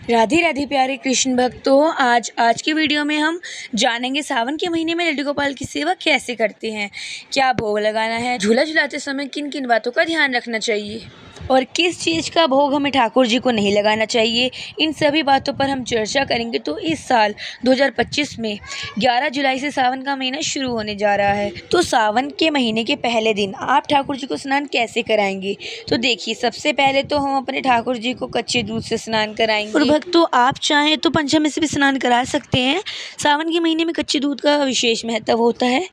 राधे राधे प्यारे कृष्ण भक्तों, आज की वीडियो में हम जानेंगे सावन के महीने में लड्डू गोपाल की सेवा कैसे करते हैं, क्या भोग लगाना है, झूला झुलाते समय किन किन बातों का ध्यान रखना चाहिए और किस चीज़ का भोग हमें ठाकुर जी को नहीं लगाना चाहिए। इन सभी बातों पर हम चर्चा करेंगे। तो इस साल 2025 में 11 जुलाई से सावन का महीना शुरू होने जा रहा है। तो सावन के महीने के पहले दिन आप ठाकुर जी को स्नान कैसे कराएंगे? तो देखिए, सबसे पहले तो हम अपने ठाकुर जी को कच्चे दूध से स्नान कराएंगे। और भक्तों, आप चाहें तो पंचम से भी स्नान करा सकते हैं। सावन के महीने में कच्चे दूध का विशेष महत्व होता है,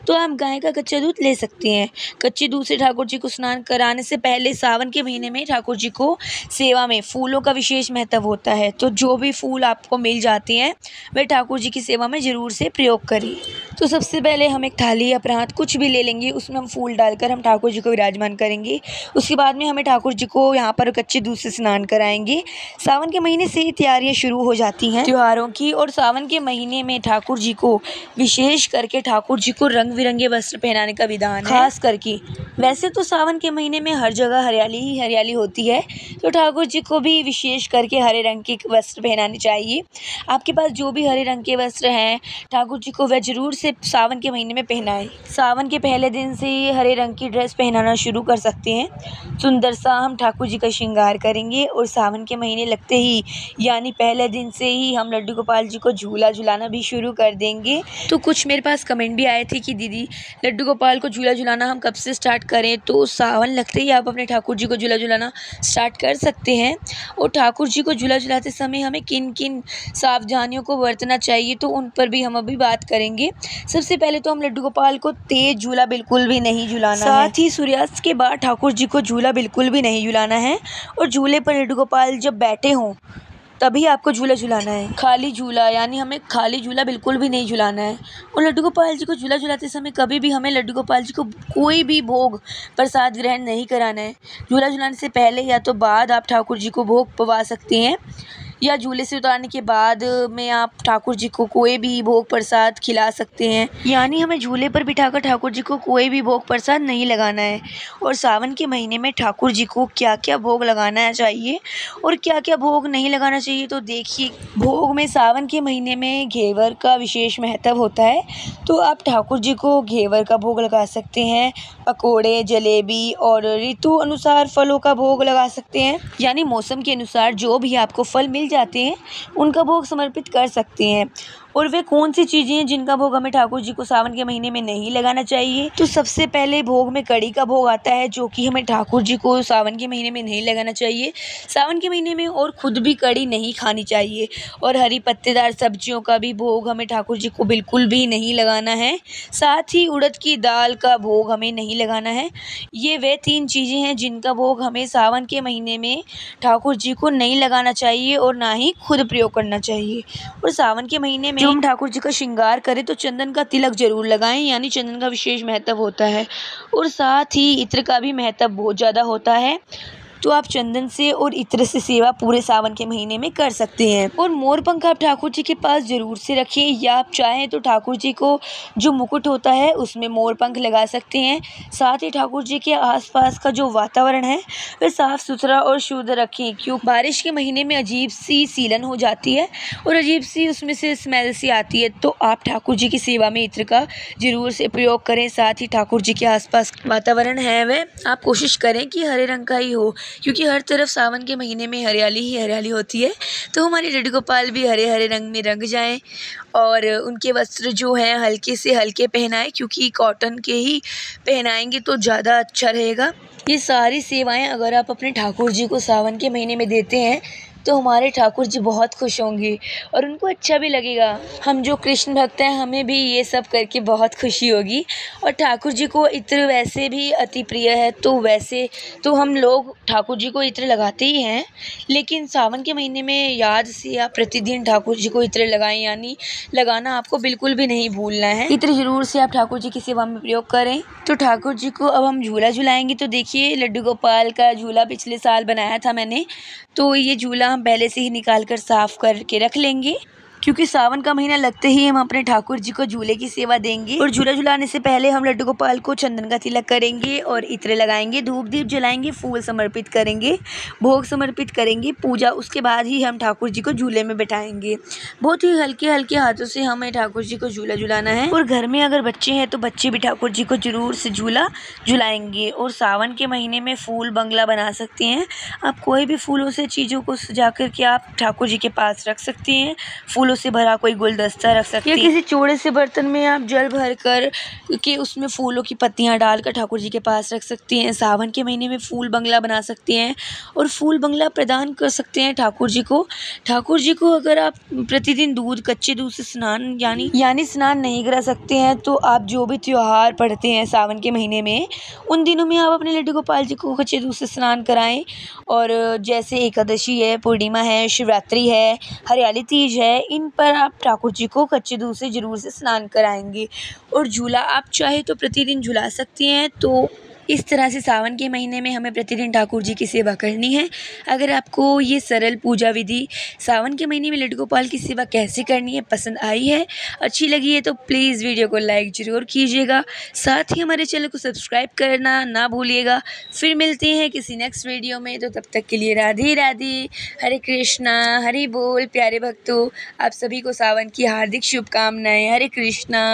तो आप गाय का कच्चा दूध ले सकते हैं। कच्चे दूध से ठाकुर जी को स्नान कराने से पहले सावन के महीने में ठाकुर जी को सेवा में फूलों का विशेष महत्व होता है, तो जो भी फूल आपको मिल जाते हैं वह ठाकुर जी की सेवा में ज़रूर से प्रयोग करिए। तो सबसे पहले हम एक थाली या प्रांत कुछ भी ले लेंगे, उसमें हम फूल डालकर हम ठाकुर जी को विराजमान करेंगे। उसके बाद में हमें ठाकुर जी को यहाँ पर कच्चे दूध से स्नान कराएंगे। सावन के महीने से ही तैयारियाँ शुरू हो जाती हैं त्योहारों की, और सावन के महीने में ठाकुर जी को विशेष करके ठाकुर जी को रंग बिरंगे वस्त्र पहनाने का विधान है। खास करके वैसे तो सावन के महीने में हर जगह हरियाली ही हरियाली होती है, तो ठाकुर जी को भी विशेष करके हरे रंग के वस्त्र पहनाने चाहिए। आपके पास जो भी हरे रंग के वस्त्र हैं, ठाकुर जी को वह जरूर से सावन के महीने में पहनाएं। सावन के पहले दिन से ही हरे रंग की ड्रेस पहनाना शुरू कर सकते हैं। सुंदर सा हम ठाकुर जी का श्रृंगार करेंगे, और सावन के महीने लगते ही यानी पहले दिन से ही हम लड्डू गोपाल जी को झूला झुलाना भी शुरू कर देंगे। तो कुछ मेरे पास कमेंट भी आए थे कि दीदी, लड्डू गोपाल को झूला झुलाना हम कब से स्टार्ट करें? तो सावन लगते ही आप अपने ठाकुर जी को झूला झुलाना स्टार्ट कर सकते हैं। और ठाकुर जी को झूला झुलाते समय हमें किन किन सावधानियों को बरतना चाहिए, तो उन पर भी हम अभी बात करेंगे। सबसे पहले तो हम लड्डू गोपाल को तेज झूला बिल्कुल भी नहीं झुलाना है। साथ ही सूर्यास्त के बाद ठाकुर जी को झूला बिल्कुल भी नहीं झुलाना है, और झूले पर लड्डू गोपाल जब बैठे हों तभी आपको झूला झुलाना है। खाली झूला यानी हमें खाली झूला बिल्कुल भी नहीं झुलाना है। और लड्डू गोपाल जी को झूला झुलाते समय कभी भी हमें लड्डू गोपाल जी को कोई भी भोग प्रसाद ग्रहण नहीं कराना है। झूला झुलाने से पहले या तो बाद आप ठाकुर जी को भोग पवा सकते हैं, या झूले से उतारने के बाद में आप ठाकुर जी को कोई भी भोग प्रसाद खिला सकते हैं। यानी हमें झूले पर बिठाकर ठाकुर जी को कोई भी भोग प्रसाद नहीं लगाना है। और सावन के महीने में ठाकुर जी को क्या क्या भोग लगाना चाहिए और क्या क्या भोग नहीं लगाना चाहिए, तो देखिए, भोग में सावन के महीने में घेवर का विशेष महत्व होता है, तो आप ठाकुर जी को घेवर का भोग लगा सकते हैं। पकोड़े, जलेबी और ऋतु अनुसार फलों का भोग लगा सकते हैं, यानी मौसम के अनुसार जो भी आपको फल मिल जाते हैं उनका भोग समर्पित कर सकते हैं। और वे कौन सी चीज़ें हैं जिनका भोग हमें ठाकुर जी को सावन के महीने में नहीं लगाना चाहिए? तो सबसे पहले भोग में कड़ी का भोग आता है, जो कि हमें ठाकुर जी को सावन के महीने में नहीं लगाना चाहिए। सावन के महीने में और खुद भी कड़ी नहीं खानी चाहिए। और हरी पत्तेदार सब्जियों का भी भोग हमें ठाकुर जी को बिल्कुल भी नहीं लगाना है। साथ ही उड़द की दाल का भोग हमें नहीं लगाना है। ये वे 3 चीज़ें हैं जिनका भोग हमें सावन के महीने में ठाकुर जी को नहीं लगाना चाहिए और ना ही खुद प्रयोग करना चाहिए। और सावन के महीने में हम ठाकुर जी का श्रृंगार करें तो चंदन का तिलक जरूर लगाएं, यानी चंदन का विशेष महत्व होता है। और साथ ही इत्र का भी महत्व बहुत ज़्यादा होता है, तो आप चंदन से और इत्र से सेवा पूरे सावन के महीने में कर सकते हैं। और मोर पंख आप ठाकुर जी के पास जरूर से रखें, या आप चाहें तो ठाकुर जी को जो मुकुट होता है उसमें मोर पंख लगा सकते हैं। साथ ही ठाकुर जी के आसपास का जो वातावरण है वह साफ सुथरा और शुद्ध रखें, क्योंकि बारिश के महीने में अजीब सी सीलन हो जाती है और अजीब सी उसमें से स्मेल सी आती है, तो आप ठाकुर जी की सेवा में इत्र का जरूर से प्रयोग करें। साथ ही ठाकुर जी के आसपास वातावरण है वह आप कोशिश करें कि हरे रंग का ही हो, क्योंकि हर तरफ सावन के महीने में हरियाली ही हरियाली होती है, तो हमारे लड्डू गोपाल भी हरे हरे रंग में रंग जाएं। और उनके वस्त्र जो हैं हल्के से हल्के पहनाएं, क्योंकि कॉटन के ही पहनाएंगे तो ज़्यादा अच्छा रहेगा। ये सारी सेवाएं अगर आप अपने ठाकुर जी को सावन के महीने में देते हैं तो हमारे ठाकुर जी बहुत खुश होंगे और उनको अच्छा भी लगेगा। हम जो कृष्ण भक्त हैं हमें भी ये सब करके बहुत खुशी होगी। और ठाकुर जी को इत्र वैसे भी अति प्रिय है, तो वैसे तो हम लोग ठाकुर जी को इत्र लगाते ही हैं, लेकिन सावन के महीने में याद से आप प्रतिदिन ठाकुर जी को इत्र लगाएं, यानी लगाना आपको बिल्कुल भी नहीं भूलना है। इत्र जरूर से आप ठाकुर जी की सेवा में प्रयोग करें। तो ठाकुर जी को अब हम झूला झुलाएंगे। तो देखिए, लड्डू गोपाल का झूला पिछले साल बनाया था मैंने, तो ये झूला हम पहले से ही निकाल कर साफ़ करके रख लेंगे, क्योंकि सावन का महीना लगते ही हम अपने ठाकुर जी को झूले की सेवा देंगे। और झूला झुलाने से पहले हम लड्डू गोपाल को चंदन का तिलक करेंगे और इत्र लगाएंगे, धूप दीप जलाएंगे, फूल समर्पित करेंगे, भोग समर्पित करेंगे, पूजा। उसके बाद ही हम ठाकुर जी को झूले में बैठाएंगे। बहुत ही हल्के हल्के हाथों से हमें ठाकुर जी को झूला झुलाना है। और घर में अगर बच्चे हैं तो बच्चे भी ठाकुर जी को जरूर से झूला झुलाएंगे। और सावन के महीने में फूल बंगला बना सकते हैं। आप कोई भी फूलों से चीज़ों को सजा करके आप ठाकुर जी के पास रख सकते हैं। फूलों से भरा कोई गुलदस्ता रख सकते हैं, या किसी चौड़े से बर्तन में आप जल भर कर के उसमें फूलों की पत्तियां डालकर ठाकुर जी के पास रख सकते हैं। सावन के महीने में फूल बंगला बना सकते हैं और फूल बंगला प्रदान कर सकते हैं ठाकुर जी को। ठाकुर जी को अगर आप प्रतिदिन कच्चे दूध से स्नान यानी स्नान नहीं करा सकते हैं तो आप जो भी त्योहार पढ़ते हैं सावन के महीने में, उन दिनों में आप अपने लड्डू गोपाल जी को कच्चे दूध से स्नान कराएं। और जैसे एकादशी है, पूर्णिमा है, शिवरात्रि है, हरियाली तीज है, इन पर आप ठाकुर जी को कच्चे दूध से जरूर से स्नान कराएंगे। और झूला आप चाहे तो प्रतिदिन झुला सकती हैं। तो इस तरह से सावन के महीने में हमें प्रतिदिन ठाकुर जी की सेवा करनी है। अगर आपको ये सरल पूजा विधि सावन के महीने में लड्डू गोपाल की सेवा कैसे करनी है पसंद आई है, अच्छी लगी है, तो प्लीज़ वीडियो को लाइक ज़रूर कीजिएगा। साथ ही हमारे चैनल को सब्सक्राइब करना ना भूलिएगा। फिर मिलते हैं किसी नेक्स्ट वीडियो में, तो तब तक के लिए राधे राधे, हरे कृष्णा, हरि बोल। प्यारे भक्तों, आप सभी को सावन की हार्दिक शुभकामनाएं। हरे कृष्णा।